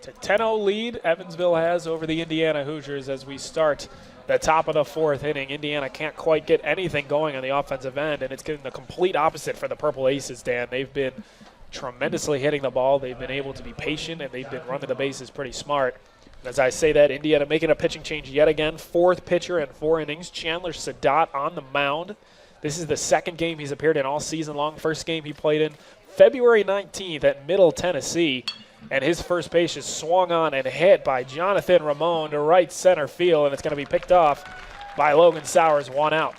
It's a 10-0 lead Evansville has over the Indiana Hoosiers as we start the top of the fourth inning. Indiana can't quite get anything going on the offensive end, and it's getting the complete opposite for the Purple Aces, Dan. They've been tremendously hitting the ball. They've been able to be patient, and they've been running the bases pretty smart. And as I say that, Indiana making a pitching change yet again. Fourth pitcher in 4 innings. Chandler Sadat on the mound. This is the second game he's appeared in all season long. First game he played in February 19th at Middle Tennessee. And his first base is swung on and hit by Jonathan Ramon to right center field, and it's going to be picked off by Logan Sowers, 1 out.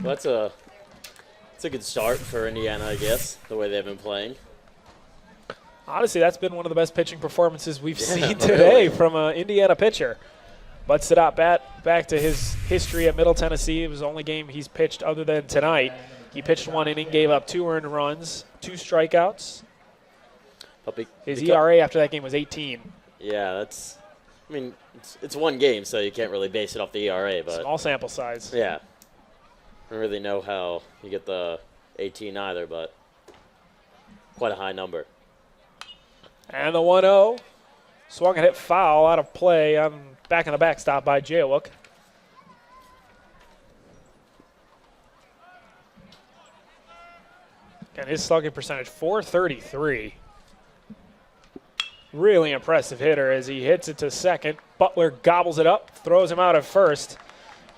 Well, that's a good start for Indiana, I guess, the way they've been playing. Honestly, that's been one of the best pitching performances we've seen today from an Indiana pitcher. But Sadat back to his history at Middle Tennessee. It was the only game he's pitched other than tonight. He pitched 1 inning, gave up 2 earned runs, 2 strikeouts. His ERA after that game was 18. Yeah, I mean, it's 1 game, so you can't really base it off the ERA. But small sample size. Yeah. I don't really know how you get the 18 either, but quite a high number. And the 1-0. Swung and hit foul out of play on back in the backstop by Jaywook. And his slugging percentage, .433. Really impressive hitter as he hits it to second. Butler gobbles it up, throws him out at first.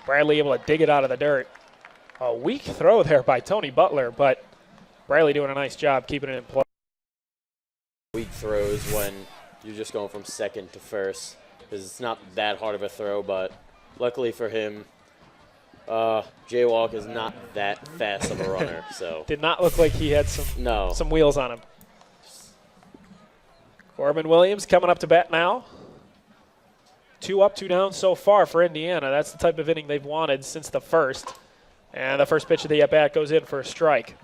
Bradley able to dig it out of the dirt. A weak throw there by Tony Butler, but Bradley doing a nice job keeping it in play. Weak throws when you're just going from second to first, because it's not that hard of a throw, but luckily for him, Jaywalk is not that fast of a runner. So did not look like he had some wheels on him. Corbin Williams coming up to bat now. 2 up, 2 down so far for Indiana. That's the type of inning they've wanted since the first. And the first pitch of the at-bat goes in for a strike.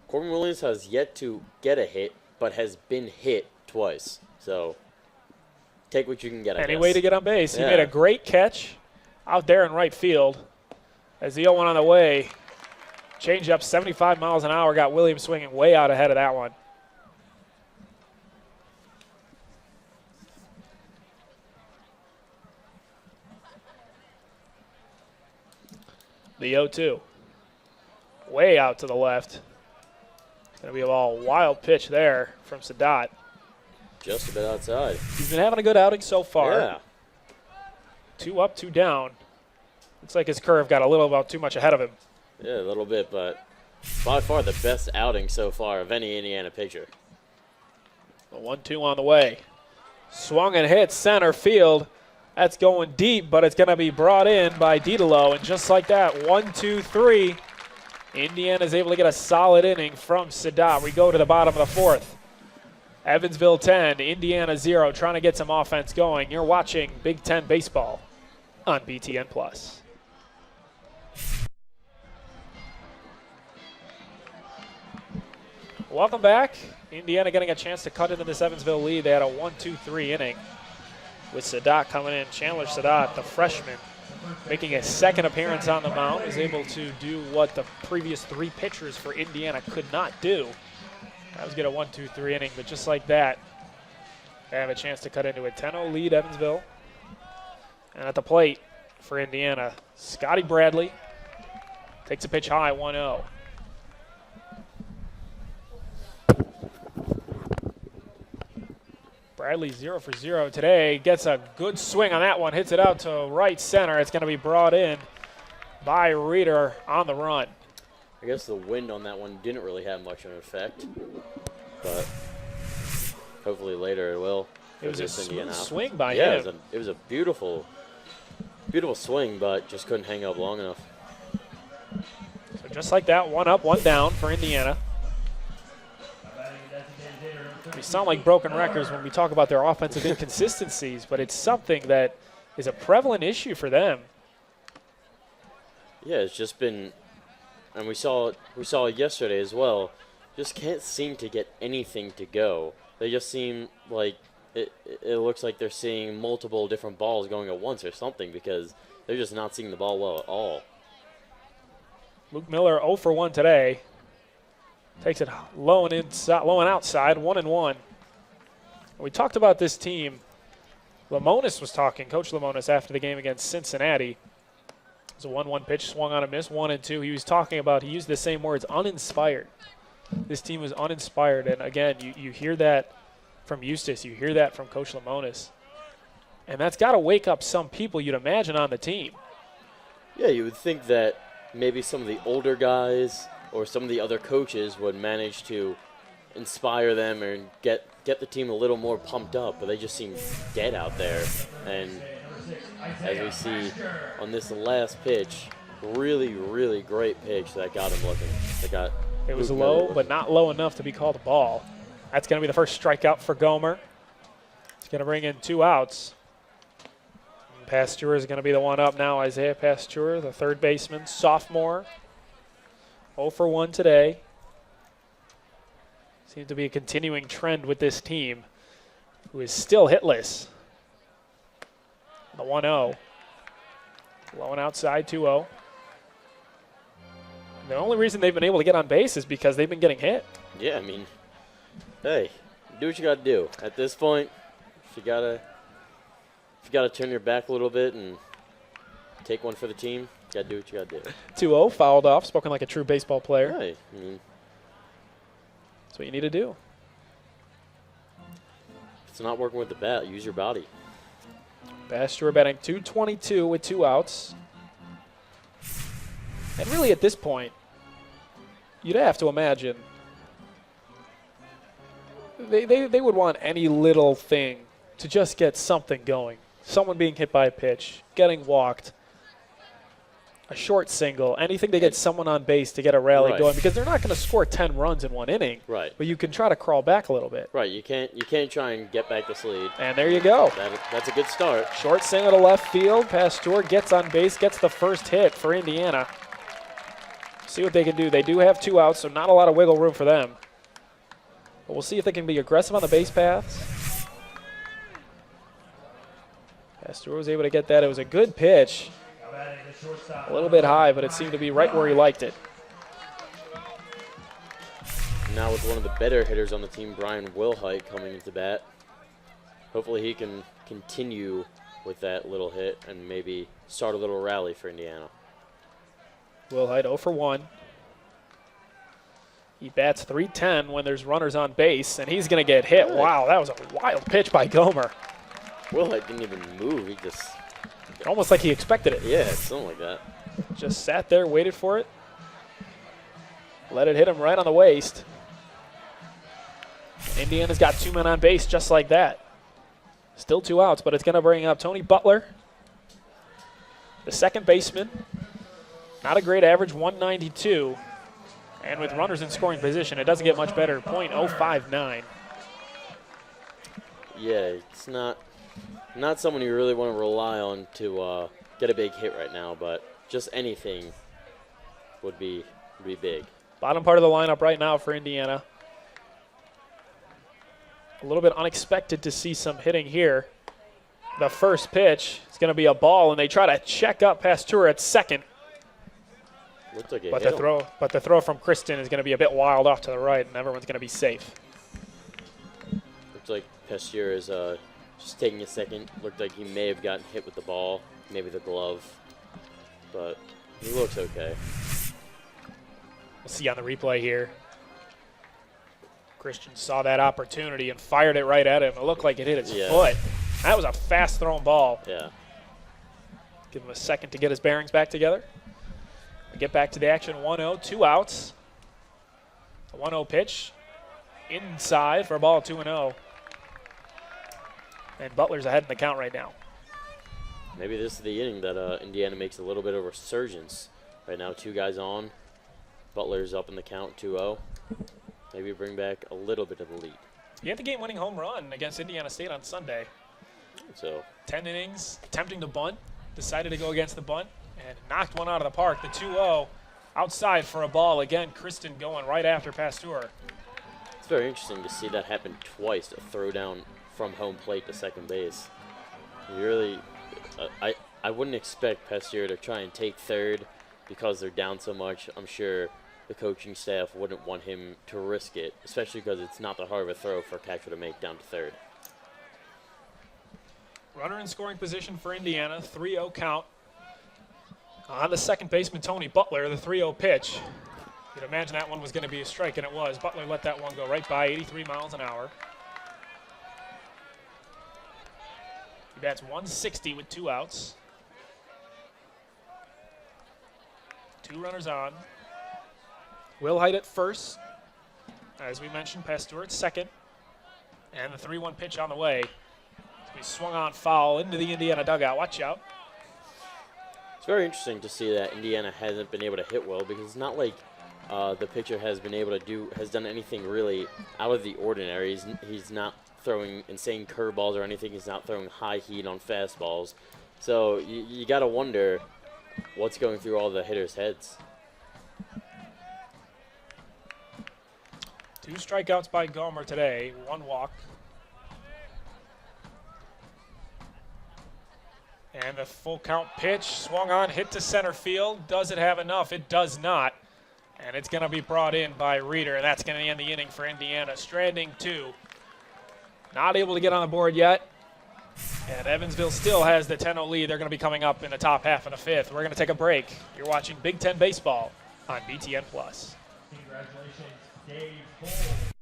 Corbin Williams has yet to get a hit, but has been hit twice. So take what you can get, I guess. Any way to get on base. Yeah. He made a great catch out there in right field. As the 0-1 on the way, change up 75 miles an hour, got Williams swinging way out ahead of that one. The 0-2. Way out to the left. Going to be a wild pitch there from Sadat. Just a bit outside. He's been having a good outing so far. Yeah. 2 up, 2 down. Looks like his curve got a little about too much ahead of him. Yeah, a little bit, but by far the best outing so far of any Indiana pitcher. The 1-2 on the way. Swung and hit center field. That's going deep, but it's going to be brought in by Didalo. And just like that, 1, 2, 3. Indiana is able to get a solid inning from Sadat. We go to the bottom of the fourth. Evansville 10, Indiana 0, trying to get some offense going. You're watching Big Ten Baseball on BTN+. Welcome back. Indiana getting a chance to cut into this Evansville lead. They had a 1-2-3 inning with Sadat coming in. Chandler Sadat, the freshman, making a second appearance on the mound, was able to do what the previous 3 pitchers for Indiana could not do. That was get a 1-2-3 inning, but just like that, they have a chance to cut into a 10-0 lead, Evansville. And at the plate for Indiana, Scotty Bradley takes a pitch high, 1-0. Bradley 0 for 0 today. Gets a good swing on that one. Hits it out to right center. It's going to be brought in by Reeder on the run. I guess the wind on that one didn't really have much of an effect, but hopefully later it will. It was a smooth swing by him. Yeah, it was a beautiful, beautiful swing, but just couldn't hang up long enough. So just like that, 1 up, 1 down for Indiana. We sound like broken records when we talk about their offensive inconsistencies, but it's something that is a prevalent issue for them. Yeah, it's just been, and we saw it yesterday as well. Just can't seem to get anything to go. They just seem like it looks like they're seeing multiple different balls going at once or something, because they're just not seeing the ball well at all. Luke Miller 0 for 1 today. Takes it low and outside, 1-1. We talked about this team. Lamonis was talking, Coach Lamonis, after the game against Cincinnati. It was a 1-1 pitch, swung on a miss, 1-2. He was talking about, he used the same words, uninspired. This team was uninspired. And again, you hear that from Eustace. You hear that from Coach Lamonis. And that's got to wake up some people you'd imagine on the team. Yeah, you would think that maybe some of the older guys or some of the other coaches would manage to inspire them and get the team a little more pumped up, but they just seem dead out there. And as we see on this last pitch, really, really great pitch that got him looking. It was low, but not low enough to be called a ball. That's going to be the first strikeout for Gomer. He's going to bring in 2 outs. Pasteur is going to be the one up now. Isaiah Pasteur, the third baseman, sophomore. 0 for 1 today. Seems to be a continuing trend with this team, who is still hitless. The 1-0. Low and outside, 2-0. The only reason they've been able to get on base is because they've been getting hit. Yeah, I mean, hey, do what you got to do. At this point, if you gotta turn your back a little bit and take one for the team, you got to do what you got to do. 2-0, fouled off, spoken like a true baseball player. Hey, I mean, that's what you need to do. if it's not working with the bat, use your body. Pasteur batting .222 with 2 outs. And really at this point, you'd have to imagine they would want any little thing to just get something going. Someone being hit by a pitch, getting walked, a short single, anything to get someone on base to get a rally going, because they're not going to score 10 runs in 1 inning. Right. But you can try to crawl back a little bit. Right. You can't try and get back this lead. And there you go. That's a good start. Short single to left field. Pasteur gets on base, gets the first hit for Indiana. See what they can do. They do have 2 outs, so not a lot of wiggle room for them. But we'll see if they can be aggressive on the base paths. Pasteur was able to get that. It was a good pitch. A little bit high, but it seemed to be right where he liked it. Now with one of the better hitters on the team, Brian Wilhite, coming into bat. Hopefully he can continue with that little hit and maybe start a little rally for Indiana. Wilhite 0 for 1. He bats .310 when there's runners on base, and he's going to get hit. Wow, that was a wild pitch by Gomer. Wilhite didn't even move. He just... almost like he expected it. Yeah, something like that. Just sat there, waited for it. Let it hit him right on the waist. Indiana's got 2 men on base just like that. Still 2 outs, but it's going to bring up Tony Butler, the second baseman. Not a great average, 192. And with runners in scoring position, it doesn't get much better, .059. Yeah, it's not someone you really want to rely on to get a big hit right now, but just anything would be big. Bottom part of the lineup right now for Indiana. A little bit unexpected to see some hitting here. The first pitch is going to be a ball, and they try to check up Pasteur at second. Looks like But the throw from Kristen is going to be a bit wild off to the right, and everyone's going to be safe. Looks like Pasteur is just taking a second. Looked like he may have gotten hit with the ball, maybe the glove, but he looks okay. We'll see on the replay here. Christian saw that opportunity and fired it right at him. It looked like it hit his foot. That was a fast thrown ball. Yeah. Give him a second to get his bearings back together. We get back to the action. 1-0, 2 outs. The 1-0 pitch inside for a ball 2-0. And Butler's ahead in the count right now. Maybe this is the inning that Indiana makes a little bit of a resurgence. Right now, 2 guys on. Butler's up in the count, 2-0. Maybe bring back a little bit of the lead. He had the game-winning home run against Indiana State on Sunday. So 10 innings, attempting to bunt, decided to go against the bunt, and knocked one out of the park. The 2-0 outside for a ball. Again, Kristen going right after Pasteur. it's very interesting to see that happen twice, a throw down from home plate to second base. You really, I wouldn't expect Pasteur to try and take third because they're down so much. I'm sure the coaching staff wouldn't want him to risk it, especially because it's not that hard of a throw for a catcher to make down to third. Runner in scoring position for Indiana, 3-0 count. On the second baseman, Tony Butler, the 3-0 pitch. You'd imagine that one was going to be a strike, and it was. Butler let that one go right by, 83 miles an hour. He bats 160 with 2 outs. 2 runners on. Will Height at first. As we mentioned, Pasteur at second. And the 3-1 pitch on the way. He swung on foul into the Indiana dugout. Watch out. It's very interesting to see that Indiana hasn't been able to hit well, because it's not like the pitcher has done anything really out of the ordinary. He's not throwing insane curveballs or anything. He's not throwing high heat on fastballs. So you got to wonder what's going through all the hitters' heads. 2 strikeouts by Gomer today, 1 walk. And the full count pitch, swung on, hit to center field. Does it have enough? It does not. And it's going to be brought in by Reeder, and that's going to end the inning for Indiana. Stranding 2. Not able to get on the board yet. And Evansville still has the 10-0 lead. They're going to be coming up in the top half of the 5th. We're going to take a break. You're watching Big Ten Baseball on BTN+. Congratulations, Dave Cole.